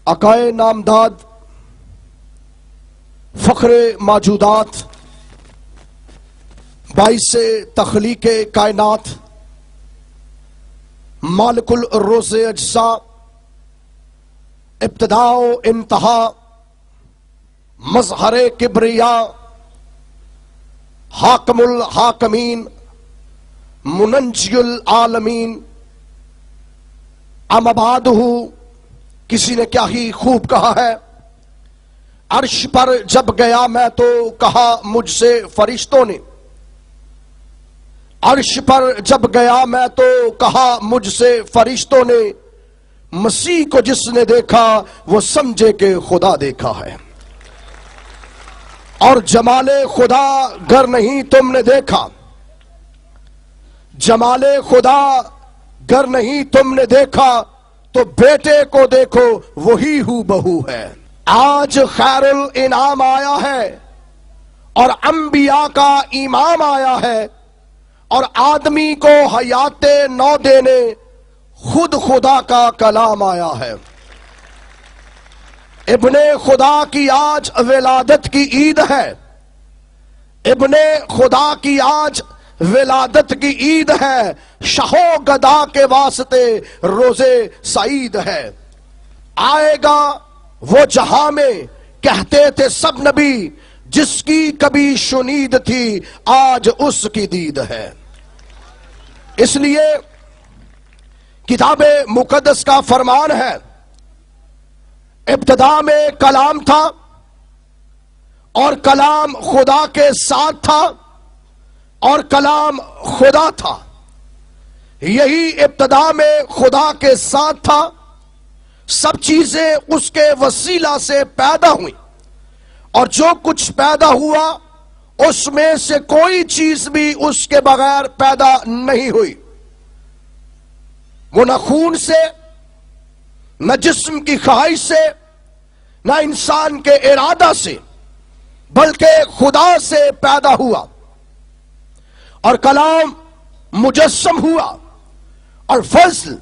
عقائے نامداد، فخر موجودات، باعث تخلیق کائنات، مالک الروز اجزاء، ابتدا و انتہا، مظہر کبریا، حاکم الحاکمین، منجی العالمین، اما بعدہ، کسی نے کیا ہی خوب کہا ہے، عرش پر جب گیا میں تو کہا مجھ سے فرشتوں نے، عرش پر جب گیا میں تو کہا مجھ سے فرشتوں نے، مسیح کو جس نے دیکھا وہ سمجھے کہ خدا دیکھا ہے، اور جمال خدا گر نہیں تم نے دیکھا، جمال خدا گر نہیں تم نے دیکھا تو بیٹے کو دیکھو وہی ہو بہو ہے۔ آج خیر الانعام آیا ہے اور انبیاء کا امام آیا ہے، اور آدمی کو حیات نو دینے خود خدا کا کلام آیا ہے۔ ابن خدا کی آج ولادت کی عید ہے، ابن خدا کی آج ولادت کی عید ہے، شاہ و گدا کے واسطے روزے سعید ہے۔ آئے گا وہ جہاں میں کہتے تھے سب نبی، جس کی کبھی شنید تھی آج اس کی دید ہے۔ اس لیے کتاب مقدس کا فرمان ہے، ابتدا میں کلام تھا اور کلام خدا کے ساتھ تھا اور کلام خدا تھا۔ یہی ابتدا میں خدا کے ساتھ تھا، سب چیزیں اس کے وسیلہ سے پیدا ہوئیں، اور جو کچھ پیدا ہوا اس میں سے کوئی چیز بھی اس کے بغیر پیدا نہیں ہوئی۔ وہ نہ خون سے، نہ جسم کی خواہش سے، نہ انسان کے ارادہ سے، بلکہ خدا سے پیدا ہوا، اور کلام مجسم ہوا اور فضل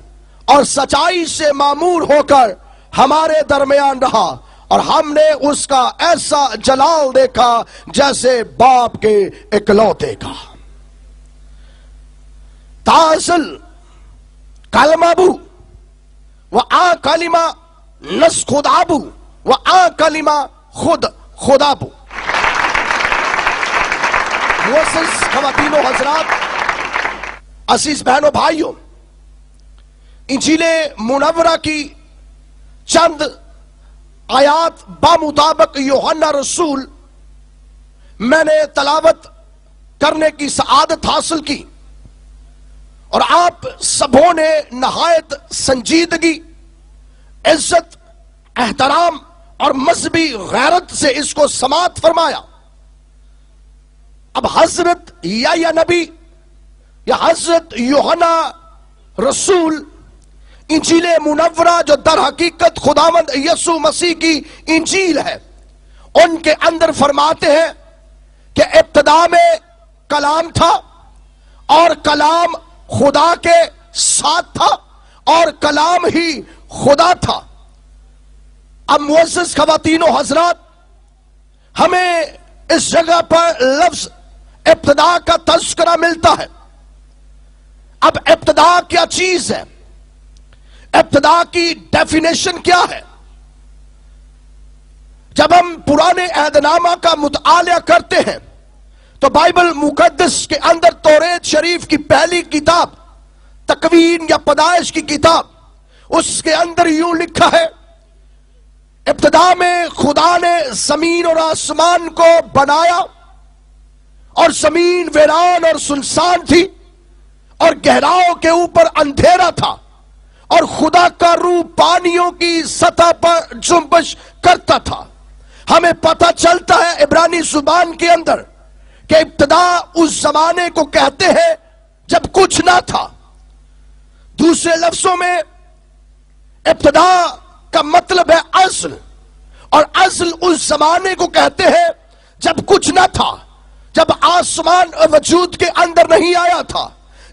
اور سچائی سے معمور ہو کر ہمارے درمیان رہا، اور ہم نے اس کا ایسا جلال دیکھا جیسے باپ کے اکلوتے کا۔ تازل کلمہ بو و آ کلمہ نس خدا بو و آ کلمہ خود خدا بو۔ معزز خواتین و حضرات، عزیز بہنوں بھائیوں، انجیل منورہ کی چند آیات بمطابق یوحنا رسول میں نے تلاوت کرنے کی سعادت حاصل کی، اور آپ سبوں نے نہایت سنجیدگی، عزت، احترام اور مذہبی غیرت سے اس کو سماعت فرمایا۔ اب حضرت یا نبی یا حضرت یوحنا رسول انجیل منورہ جو در حقیقت خداوند یسوع مسیح کی انجیل ہے، ان کے اندر فرماتے ہیں کہ ابتدا میں کلام تھا اور کلام خدا کے ساتھ تھا اور کلام ہی خدا تھا۔ اب معزز خواتین و حضرات، ہمیں اس جگہ پر لفظ ابتدا کا تذکرہ ملتا ہے۔ اب ابتدا کیا چیز ہے؟ ابتدا کی ڈیفینیشن کیا ہے؟ جب ہم پرانے عہد نامہ کا مطالعہ کرتے ہیں تو بائبل مقدس کے اندر توریت شریف کی پہلی کتاب تکوین یا پیدائش کی کتاب، اس کے اندر یوں لکھا ہے، ابتدا میں خدا نے زمین اور آسمان کو بنایا، اور زمین ویران اور سنسان تھی، اور گہراؤں کے اوپر اندھیرا تھا، اور خدا کا روح پانیوں کی سطح پر جنبش کرتا تھا۔ ہمیں پتہ چلتا ہے عبرانی زبان کے اندر کہ ابتدا اس زمانے کو کہتے ہیں جب کچھ نہ تھا۔ دوسرے لفظوں میں ابتدا کا مطلب ہے ازل، اور ازل اس زمانے کو کہتے ہیں جب کچھ نہ تھا، جب آسمان وجود کے اندر نہیں آیا تھا،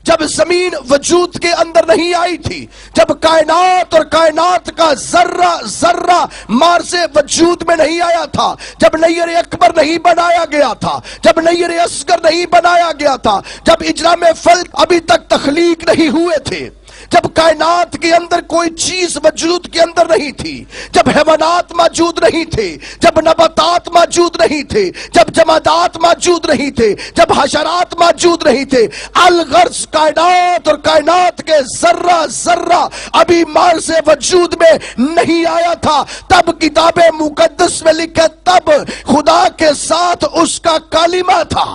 جب زمین وجود کے اندر نہیں آئی تھی، جب کائنات اور کائنات کا ذرہ ذرہ مارز وجود میں نہیں آیا تھا، جب نیر اکبر نہیں بنایا گیا تھا، جب نیر اصغر نہیں بنایا گیا تھا، جب اجرام فلک ابھی تک تخلیق نہیں ہوئے تھے، جب کائنات کے اندر کوئی چیز وجود کے اندر نہیں تھی، جب حیوانات موجود نہیں تھے، جب نباتات موجود نہیں تھے، جب جمادات موجود نہیں تھے، جب حشرات موجود نہیں تھے، الغرض کائنات اور کائنات کے ذرہ ذرہ ابھی مارز وجود میں نہیں آیا تھا، تب کتاب مقدس میں لکھا تب خدا کے ساتھ اس کا کلمہ تھا،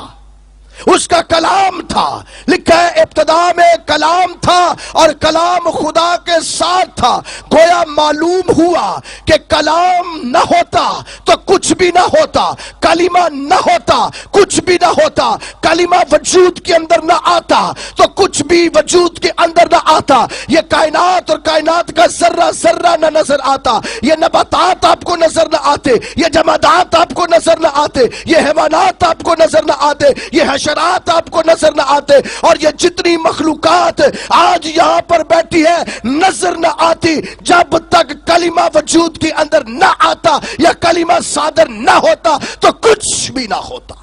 اس کا کلام تھا۔ لکھا ہے ابتدا میں کلام تھا اور کلام خدا کے ساتھ تھا۔ گویا معلوم ہوا کہ کلام نہ ہوتا تو کچھ بھی نہ ہوتا، کلمہ نہ ہوتا کچھ بھی نہ ہوتا، کلمہ وجود کے اندر نہ آتا تو کچھ بھی وجود کے اندر نہ آتا۔ یہ کائنات اور کائنات کا ذرہ ذرہ نہ نظر آتا، یہ نباتات آپ کو نظر نہ آتے، یہ جمادات آپ کو نظر نہ آتے، یہ حیوانات آپ کو نظر نہ آتے، یہ حشرات آپ کو نظر نہ آتے، اور یہ جتنی مخلوقات آج یہاں پر بیٹھی ہے نظر نہ آتی جب تک کلمہ وجود کے اندر نہ آتا یا کلمہ صادر نہ ہوتا تو کچھ بھی نہ ہوتا۔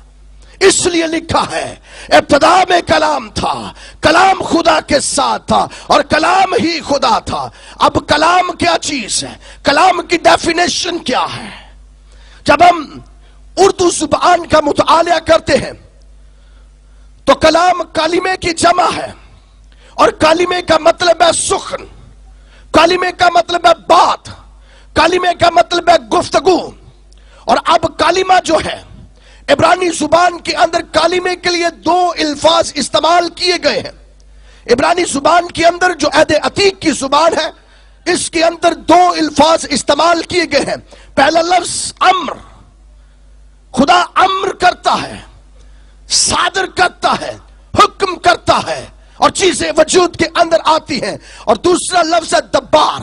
اس لیے لکھا ہے ابتدا میں کلام تھا، کلام خدا کے ساتھ تھا اور کلام ہی خدا تھا۔ اب کلام کیا چیز ہے؟ کلام کی ڈیفینیشن کیا ہے؟ جب ہم اردو زبان کا مطالعہ کرتے ہیں تو کلام کلمے کی جمع ہے، اور کلمے کا مطلب ہے سخن، کلمے کا مطلب ہے بات، کلمے کا مطلب ہے گفتگو۔ اور اب کلمہ جو ہے عبرانی زبان کے اندر کلمے کے لیے دو الفاظ استعمال کیے گئے ہیں۔ عبرانی زبان کے اندر جو عہد عتیق کی زبان ہے اس کے اندر دو الفاظ استعمال کیے گئے ہیں۔ پہلا لفظ امر، خدا امر کرتا ہے، صادر کرتا ہے، حکم کرتا ہے اور چیزیں وجود کے اندر آتی ہیں۔ اور دوسرا لفظ ہے دبار،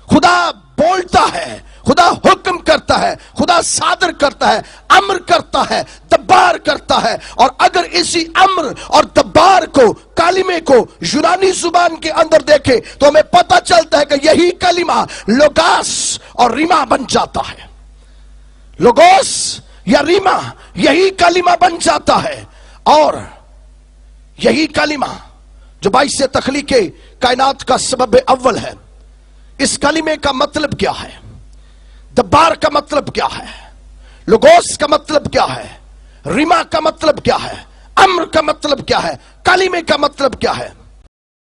خدا بولتا ہے، خدا حکم کرتا ہے، خدا صادر کرتا ہے، امر کرتا ہے، دبار کرتا ہے۔ اور اگر اسی امر اور دبار کو، کلمے کو یونانی زبان کے اندر دیکھیں تو ہمیں پتہ چلتا ہے کہ یہی کلمہ لوگاس اور ریما بن جاتا ہے۔ لوگوس یا ریما یہی کلمہ بن جاتا ہے، اور یہی کلمہ جو باعث تخلیق کائنات کا سبب اول ہے۔ اس کلمے کا مطلب کیا ہے؟ دبار کا مطلب کیا ہے؟ لوگوس کا مطلب کیا ہے؟ ریما کا مطلب کیا ہے؟ امر کا مطلب کیا ہے؟ کلمے کا مطلب کیا ہے؟